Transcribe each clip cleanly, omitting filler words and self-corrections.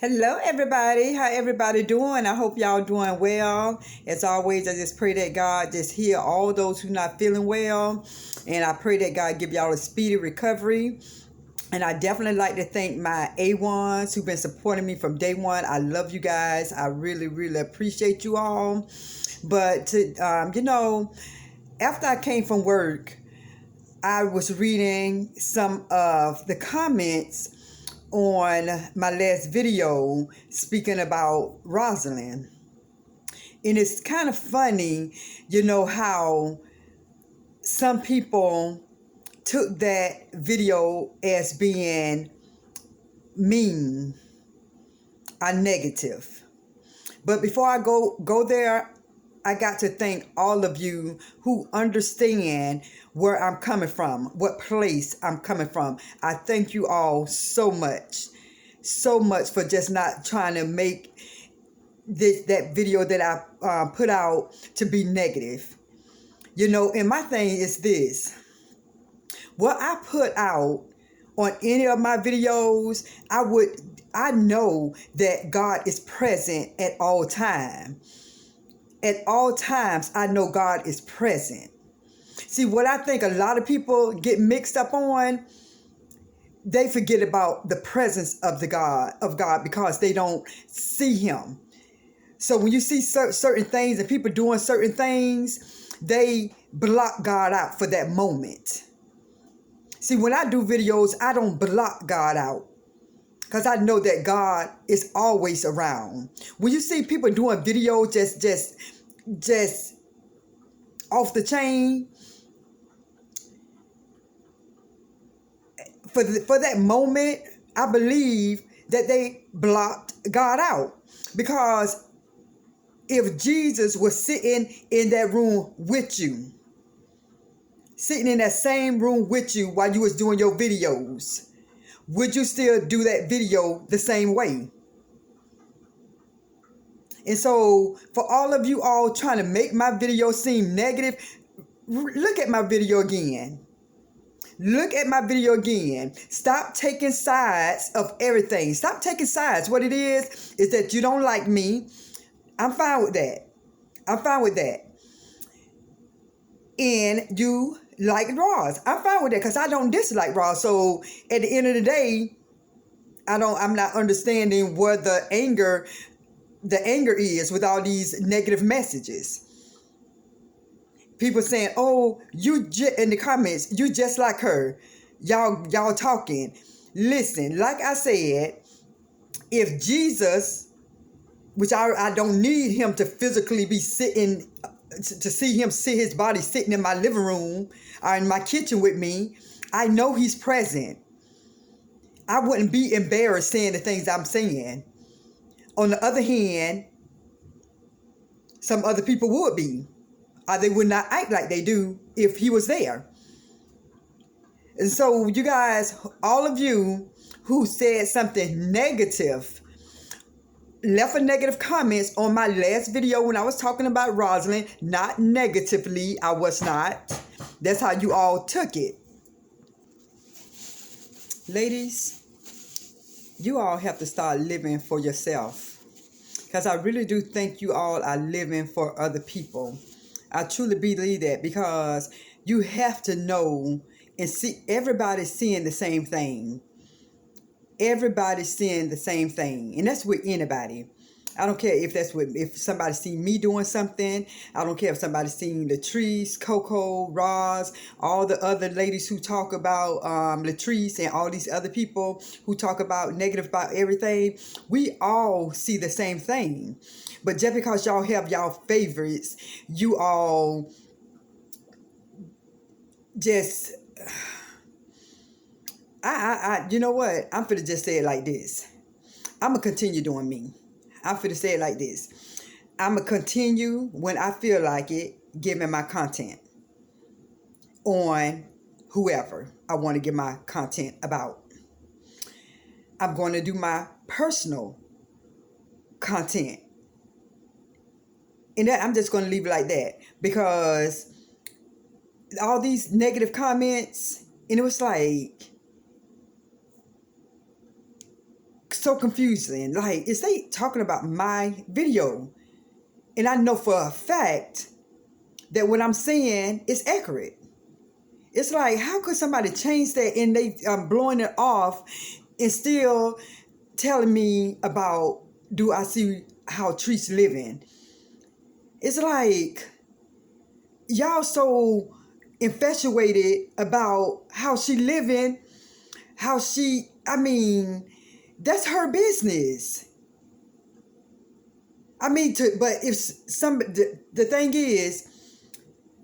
Hello, everybody. How everybody doing? I hope y'all doing well. As always, I just pray that God just heal all those who not feeling well, and I pray that God give y'all a speedy recovery. And I definitely like to thank my A1s who've been supporting me from day one. I love you guys. I really, really appreciate you all. But after I came from work, I was reading some of the comments on my last video speaking about Rosalind. And it's kind of funny, how some people took that video as being mean or negative. But before I go there, I got to thank all of you who understand where I'm coming from, what place I'm coming from. I thank you all so much for just not trying to make that video that I put out to be negative. And my thing is this: what I put out on any of my videos, I know that God is present at all times. At all times, I know God is present. See, what I think a lot of people get mixed up on, they forget about the presence of God because they don't see Him. So when you see certain things and people doing certain things, they block God out for that moment. See, when I do videos, I don't block God out, because I know that God is always around. When you see people doing videos just off the chain, for that moment, I believe that they blocked God out. Because if Jesus was sitting in that room with you, sitting in that same room with you while you was doing your videos, would you still do that video the same way? And so for all of you all trying to make my video seem negative, look at my video again. Look at my video again. Stop taking sides of everything. Stop taking sides. What it is that you don't like me. I'm fine with that. I'm fine with that. And you like Ros. I'm fine with that because I don't dislike Ros. So at the end of the day, I'm not understanding where the anger is with all these negative messages. People saying, "Oh, in the comments, you just like her." Y'all talking. Listen, like I said, if Jesus, which I don't need him to physically be sitting, to see him see his body sitting in my living room or in my kitchen with me, I know he's present. I wouldn't be embarrassed saying the things I'm saying. On the other hand, some other people would be. Or they would not act like they do if he was there. And so you guys, all of you who said something negative, left a negative comments on my last video when I was talking about Rosalind, not negatively, I was not. That's how you all took it. Ladies, you all have to start living for yourself. Because I really do think you all are living for other people. I truly believe that, because you have to know and see everybody's seeing the same thing. Everybody's seeing the same thing. And that's with anybody. I don't care if somebody seen me doing something. I don't care if somebody seen Latrese, Coco, Ros, all the other ladies who talk about Latrese, and all these other people who talk about negative about everything. We all see the same thing. But just because y'all have y'all favorites, you all just, you know what? I'm finna just say it like this. I'm gonna continue doing me. I'm finna say it like this. I'm gonna continue when I feel like it, giving my content on whoever I want to give my content about. I'm going to do my personal content. And that, I'm just going to leave it like that, because all these negative comments, and it was like, so confusing. Like, is they talking about my video? And I know for a fact that what I'm saying is accurate. It's like, how could somebody change that and they blowing it off and still telling me about, do I see how Treese living? It's like, y'all so infatuated about how she living, that's her business. But if the thing is,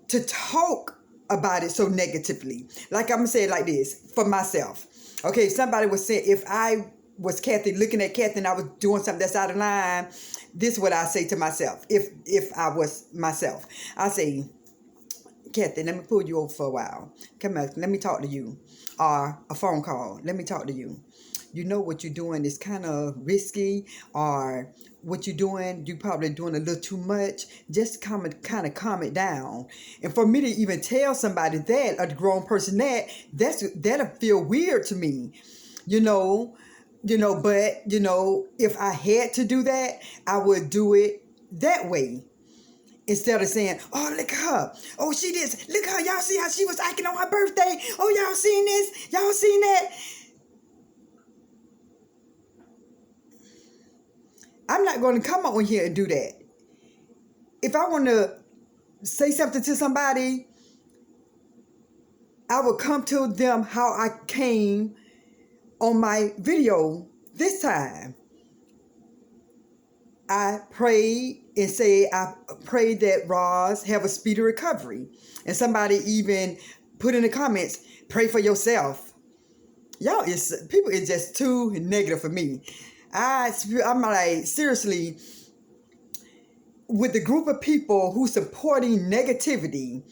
to talk about it so negatively, like I'm gonna say it like this for myself. Okay, somebody was saying, if I was Kathy, looking at Kathy and I was doing something that's out of line, this is what I say to myself. If I was myself, I say, Kathy, let me pull you over for a while. Come here, let me talk to you. Or a phone call, let me talk to you. You know what you're doing is kind of risky, or what you're doing, you probably doing a little too much. Just kind of calm it down. And for me to even tell somebody that, a grown person, that'll feel weird to me, you know. But if I had to do that, I would do it that way. Instead of saying, oh, look at her. Oh, she did. Look at her. Y'all see how she was acting on her birthday? Oh, y'all seen this? Y'all seen that? I'm not going to come on here and do that. If I want to say something to somebody, I will come to them how I came on my video this time. I prayed and said, I prayed that Ros have a speedy recovery. And somebody even put in the comments, pray for yourself. People is just too negative for me. I'm like, seriously, with the group of people who supporting negativity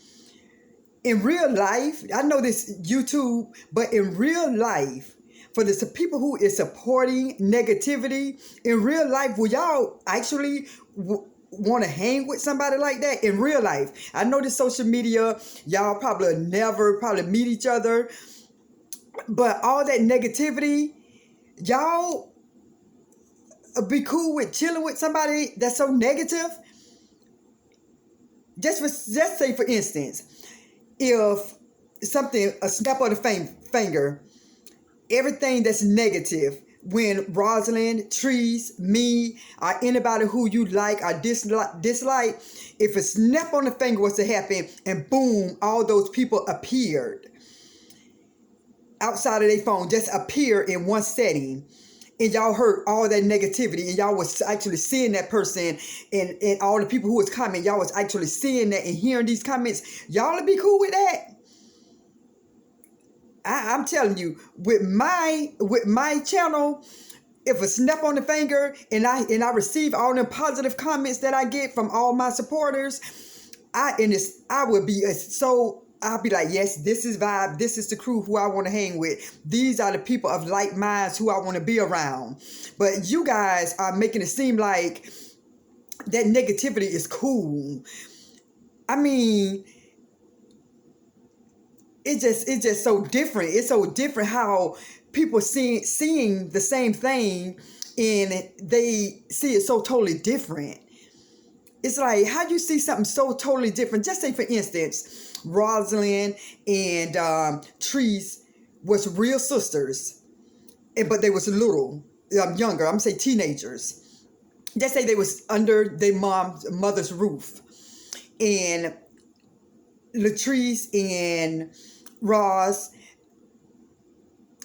in real life, I know this YouTube, but in real life, for the people who is supporting negativity in real life, will y'all actually want to hang with somebody like that in real life? I know this social media, y'all probably never meet each other, but all that negativity, y'all be cool with chilling with somebody that's so negative? Just say, for instance, if something, a snap of the finger, everything that's negative, when Rosalind, Treese, me, or anybody who you like or dislike, if a snap on the finger was to happen and boom, all those people appeared outside of their phone, just appear in one setting, and y'all heard all that negativity, and y'all was actually seeing that person, and all the people who was commenting, y'all was actually seeing that and hearing these comments, y'all would be cool with that? I'm telling you, with my channel, if a snap on the finger and I receive all the positive comments that I get from all my supporters, I'll be like, yes, this is vibe. This is the crew who I want to hang with. These are the people of like minds who I want to be around. But you guys are making it seem like that negativity is cool. I mean, it's just so different. It's so different how people seeing the same thing and they see it so totally different. It's like, how you see something so totally different? Just say, for instance, Rosalind and Treese was real sisters, but they was little, younger. I'm gonna say teenagers. Just say they was under their mother's roof, and Latrese and Ros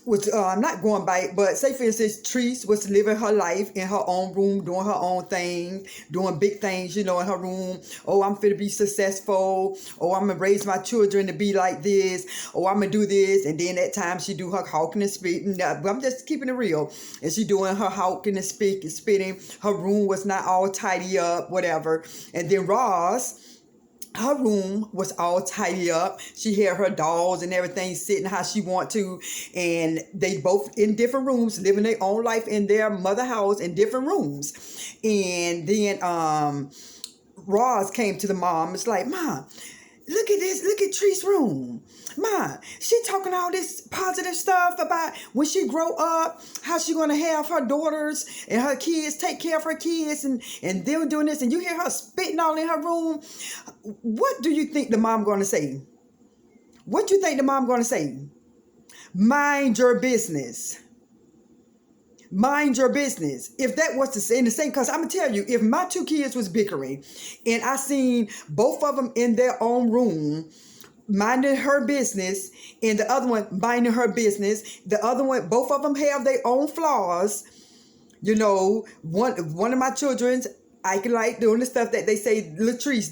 was not going by it, but say for instance, Treese was living her life in her own room, doing her own thing, doing big things, in her room. Oh, I'm finna be successful. Oh, I'm gonna raise my children to be like this. Oh, I'm gonna do this. And then at times she do her hawking and spitting. I'm just keeping it real. And she doing her hawking and spitting. Her room was not all tidy up, whatever. And then Ros, her room was all tidy up. She had her dolls and everything sitting how she want to. And they both in different rooms, living their own life in their mother house in different rooms. And then Roz came to the mom. It's like, Mom, Look at this. Look at Tree's room. Ma, she talking all this positive stuff about when she grow up, how she going to have her daughters and her kids, take care of her kids, and them doing this. And you hear her spitting all in her room. What do you think the mom going to say? What do you think the mom going to say? Mind your business. Mind your business. If that was to say in the same, because I'm going to tell you, if my two kids was bickering and I seen both of them in their own room, minding her business, and the other one minding her business, the other one, both of them have their own flaws. You know, one of my children's acting like doing the stuff that they say Latrese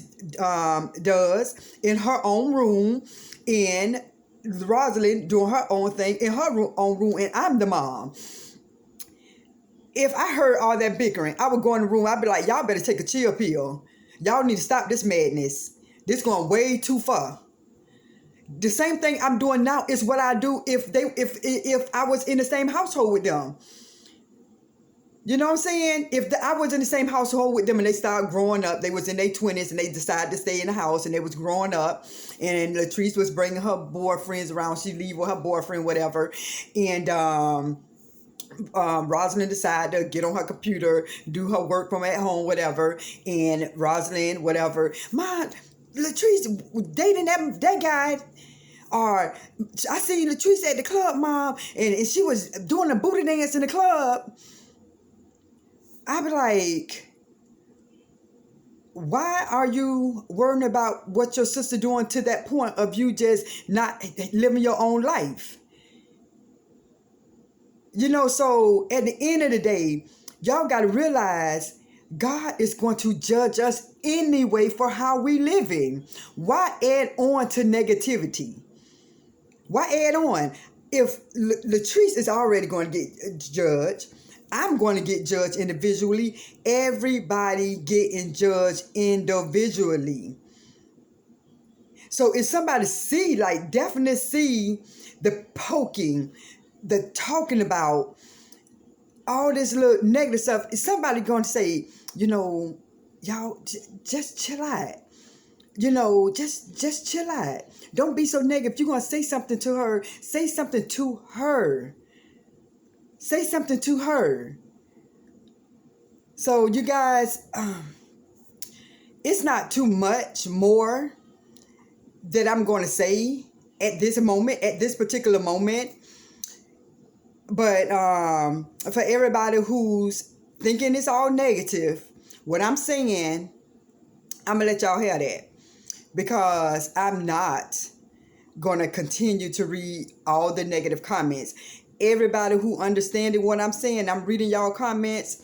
does in her own room, and Rosalind doing her own thing in her own room, and I'm the mom. If I heard all that bickering, I would go in the room. I'd be like, y'all better take a chill pill. Y'all need to stop this madness. This going way too far. The same thing I'm doing now is what I do if I was in the same household with them. You know what I'm saying? If I was in the same household with them and they started growing up, they was in their 20s and they decided to stay in the house and they was growing up, and Latrese was bringing her boyfriends around. She leave with her boyfriend, whatever, and Rosalind decided to get on her computer, do her work from at home, whatever, and Rosalind, whatever, Mom, Latrese dating that guy, or I seen Latrese at the club, Mom, and she was doing a booty dance in the club. I'd be like, why are you worrying about what your sister doing to that point of you just not living your own life? You know, so at the end of the day, y'all got to realize God is going to judge us anyway for how we living. Why add on to negativity? Why add on? If Latrese is already going to get judged, I'm going to get judged individually. Everybody getting judged individually. So if somebody definitely see the poking, the talking about all this little negative stuff, is somebody going to say, you know, y'all just chill out. You know, just chill out. Don't be so negative. If you're going to say something to her, say something to her. Say something to her. So you guys, it's not too much more that I'm going to say at this moment, at this particular moment. But for everybody who's thinking it's all negative, what I'm saying, I'm going to let y'all hear that. Because I'm not going to continue to read all the negative comments. Everybody who understanding what I'm saying, I'm reading y'all comments.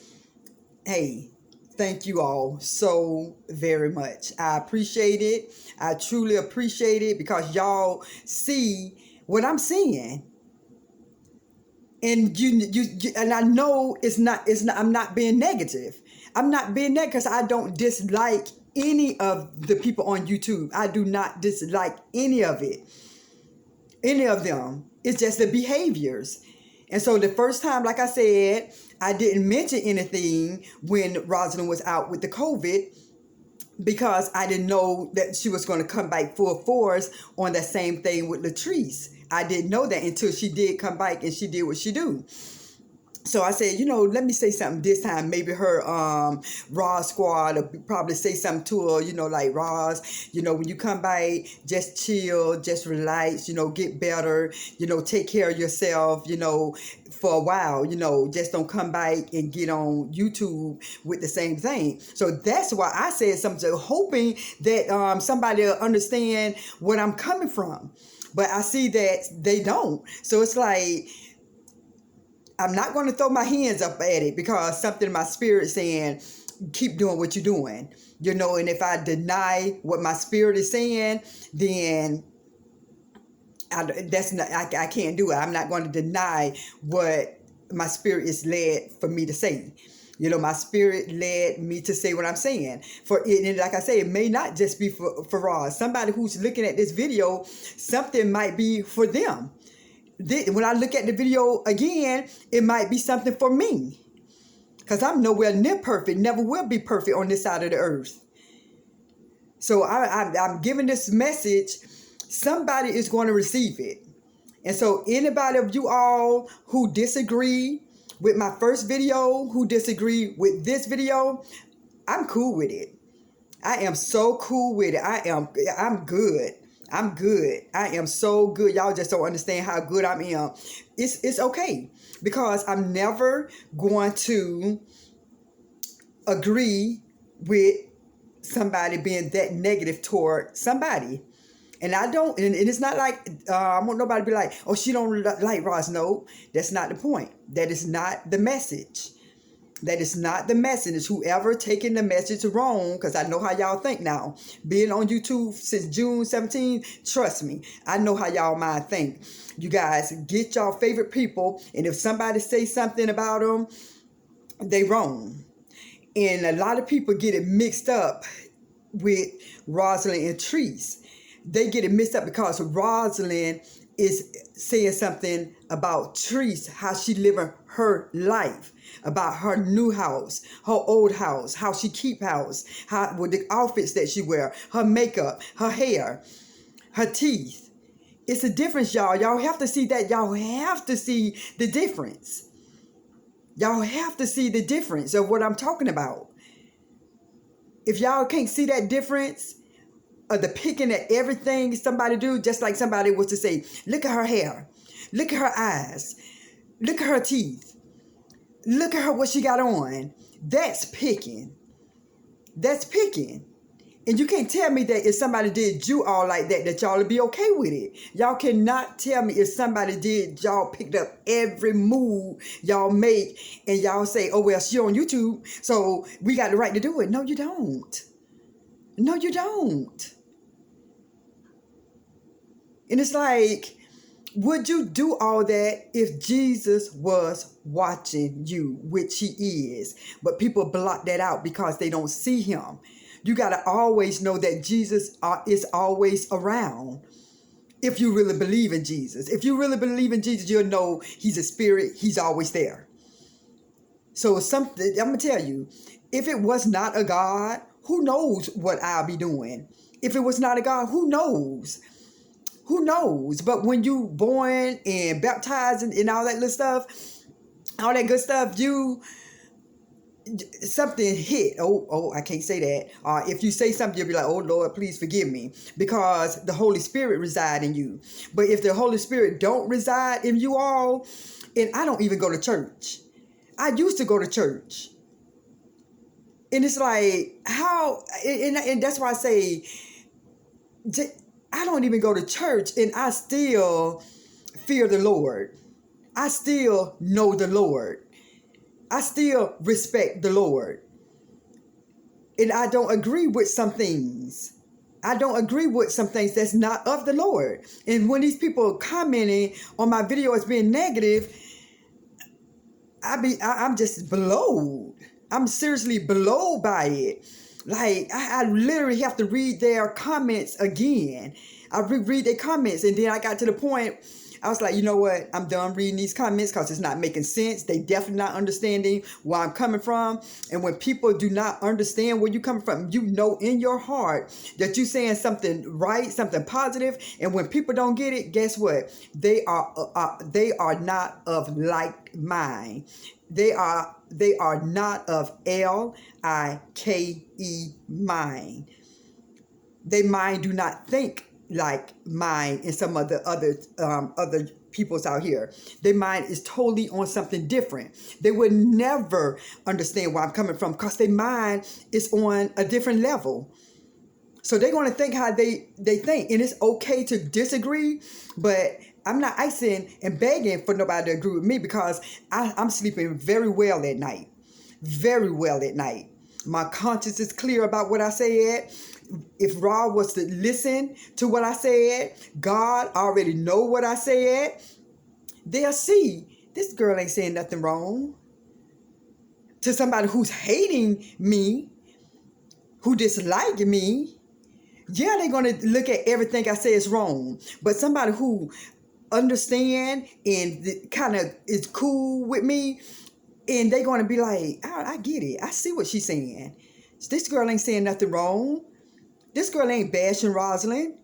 Hey, thank you all so very much. I appreciate it. I truly appreciate it because y'all see what I'm seeing. And you and I know it's not I'm not being negative. I'm not being negative because I don't dislike any of the people on YouTube. I do not dislike any of it. Any of them. It's just the behaviors. And so the first time, like I said, I didn't mention anything when Rosalind was out with the COVID because I didn't know that she was going to come back full force on that same thing with Latrese. I didn't know that until she did come back and she did what she do. So I said, you know, let me say something this time. Maybe her Ros squad will probably say something to her, you know, like, Ros, you know, when you come back, just chill, just relax, you know, get better, you know, take care of yourself, you know, for a while, you know, just don't come back and get on YouTube with the same thing. So that's why I said something, hoping that somebody will understand what I'm coming from. But I see that they don't. So it's like, I'm not going to throw my hands up at it because something in my spirit saying, keep doing what you're doing. You know, and if I deny what my spirit is saying, then I can't do it. I'm not going to deny what my spirit is led for me to say. You know, my spirit led me to say what I'm saying. For it, and like I say, it may not just be for Ross. Somebody who's looking at this video, something might be for them. When I look at the video again, it might be something for me. Because I'm nowhere near perfect, never will be perfect on this side of the earth. So I'm giving this message. Somebody is going to receive it. And so anybody of you all who disagree with my first video, who disagree with this video, I'm cool with it. I am so cool with it. I'm good. I'm good. I am so good. Y'all just don't understand how good I am. It's okay, because I'm never going to agree with somebody being that negative toward somebody. And I don't, and it's not like, I want nobody to be like, oh, she don't like Ros. No, that's not the point. That is not the message. That is not the message. It's whoever taking the message wrong, because I know how y'all think now. Being on YouTube since June 17, trust me, I know how y'all mind think. You guys get y'all favorite people, and if somebody say something about them, they wrong. And a lot of people get it mixed up with Rosalind and Latrese. They get it mixed up because Rosalind is saying something about Latrese, how she living her life, about her new house, her old house, how she keep house, how with the outfits that she wear, her makeup, her hair, her teeth. It's a difference, y'all. Y'all have to see that. Y'all have to see the difference. Y'all have to see the difference of what I'm talking about. If y'all can't see that difference of the picking at everything somebody do, just like somebody was to say, look at her hair, look at her eyes, look at her teeth, look at her what she got on. That's picking. That's picking. And you can't tell me that if somebody did you all like that, that y'all would be okay with it. Y'all cannot tell me if somebody did, y'all picked up every move y'all make, and y'all say, oh, well, she on YouTube, so we got the right to do it. No, you don't. No, you don't. And it's like, would you do all that if Jesus was watching you, which he is? But people block that out because they don't see him. You got to always know that Jesus is always around. If you really believe in Jesus. If you really believe in Jesus, you'll know he's a spirit. He's always there. So something, I'm going to tell you, if it was not a God, who knows what I'll be doing? If it was not a God, who knows? Who knows? But when you born and baptized and all that little stuff, all that good stuff, something hit. Oh, I can't say that. If you say something, you'll be like, oh, Lord, please forgive me. Because the Holy Spirit reside in you. But if the Holy Spirit don't reside in you all, and I don't even go to church. I used to go to church. And it's like, how, and that's why I say, I don't even go to church, and I still fear the Lord. I still know the Lord. I still respect the Lord. And I don't agree with some things. I don't agree with some things that's not of the Lord. And when these people commenting on my video as being negative, I'm just blowed. I'm seriously blowed by it. Like, I literally have to read their comments again. I reread their comments, and then I got to the point, I was like, you know what? I'm done reading these comments because it's not making sense. They definitely not understanding where I'm coming from. And when people do not understand where you're coming from, you know in your heart that you're saying something right, something positive. And when people don't get it, guess what? They are not of like mind. They are not of L-I-K-E mind. They mind do not think like mine and some of the other people's out here. Their mind is totally on something different. They would never understand where I'm coming from because their mind is on a different level. So they're going to think how they think. And it's okay to disagree, but I'm not asking and begging for nobody to agree with me because I'm sleeping very well at night. Very well at night. My conscience is clear about what I said. If Ra was to listen to what I said, God already know what I said, they'll see this girl ain't saying nothing wrong. To somebody who's hating me, who dislike me, yeah, they're going to look at everything I say is wrong. But somebody who understand and kind of is cool with me, and they're going to be like, I get it. I see what she's saying. This girl ain't saying nothing wrong. This girl ain't bashing Rosalind.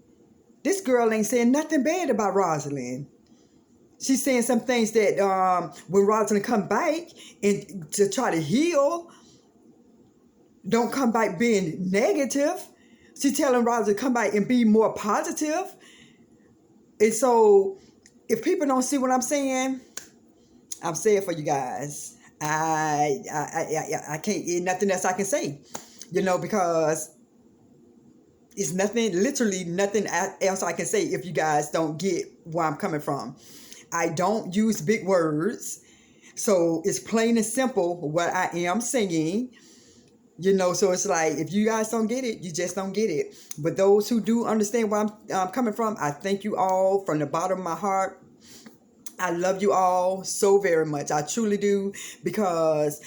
This girl ain't saying nothing bad about Rosalind. She's saying some things that when Rosalind come back and to try to heal, don't come back being negative. She's telling Rosalind to come back and be more positive. And so if people don't see what I'm saying, I'm saying for you guys. I can't, nothing else I can say, because it's nothing, literally nothing else I can say if you guys don't get where I'm coming from. I don't use big words. So it's plain and simple what I am saying. So it's like, if you guys don't get it, you just don't get it. But those who do understand where I'm coming from, I thank you all from the bottom of my heart. I love you all so very much. I truly do, because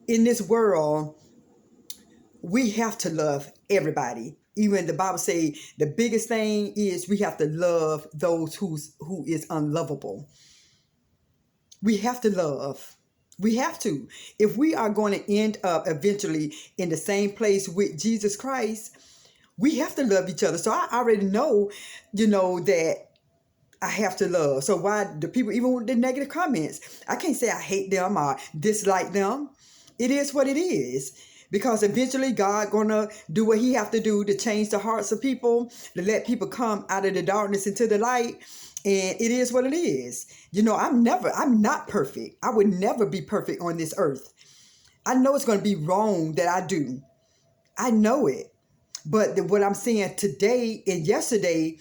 in this world, we have to love everybody. Even the Bible say the biggest thing is we have to love those who is unlovable. We have to love. We have to. If we are going to end up eventually in the same place with Jesus Christ, we have to love each other. So I already know, that I have to love. So why the people, even with the negative comments, I can't say I hate them or dislike them. It is what it is. Because eventually God gonna do what he have to do to change the hearts of people, to let people come out of the darkness into the light. And it is what it is. I'm not perfect. I would never be perfect on this earth. I know it's going to be wrong that I do. I know it. But what I'm saying today and yesterday,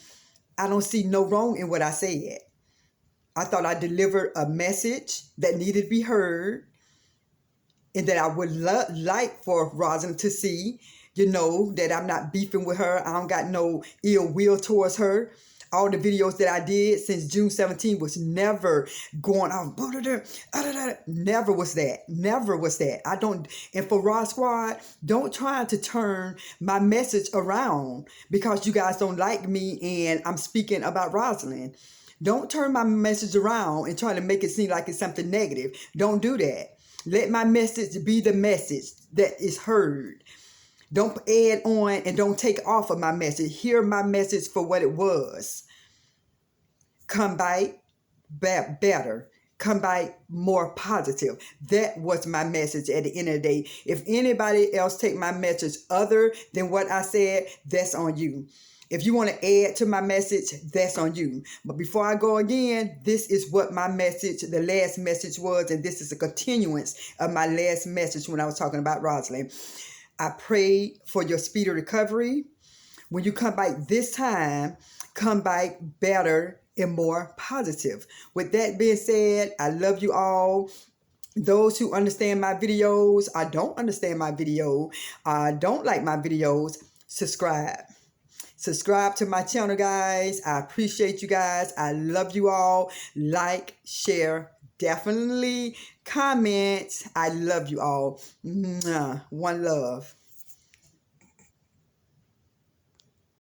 I don't see no wrong in what I said. I thought I delivered a message that needed to be heard, and that I would like for Rosalind to see, that I'm not beefing with her. I don't got no ill will towards her. All the videos that I did since June 17 was never going off. Never was that. Never was that. I don't. And for Raw Squad, don't try to turn my message around because you guys don't like me and I'm speaking about Rosalind. Don't turn my message around and try to make it seem like it's something negative. Don't do that. Let my message be the message that is heard. Don't add on and don't take off of my message. Hear my message for what it was. Come back better. Come back more positive. That was my message at the end of the day. If anybody else take my message other than what I said, that's on you. If you want to add to my message, that's on you. But before I go again, this is what my message, the last message was, and this is a continuance of my last message when I was talking about Rosalind. I pray for your speedy recovery. When you come back this time, come back better and more positive. With that being said, I love you all. Those who understand my videos, I don't understand my video, don't like my videos, subscribe. Subscribe to my channel, guys. I appreciate you guys. I love you all. Like, share, definitely comment. I love you all. One love.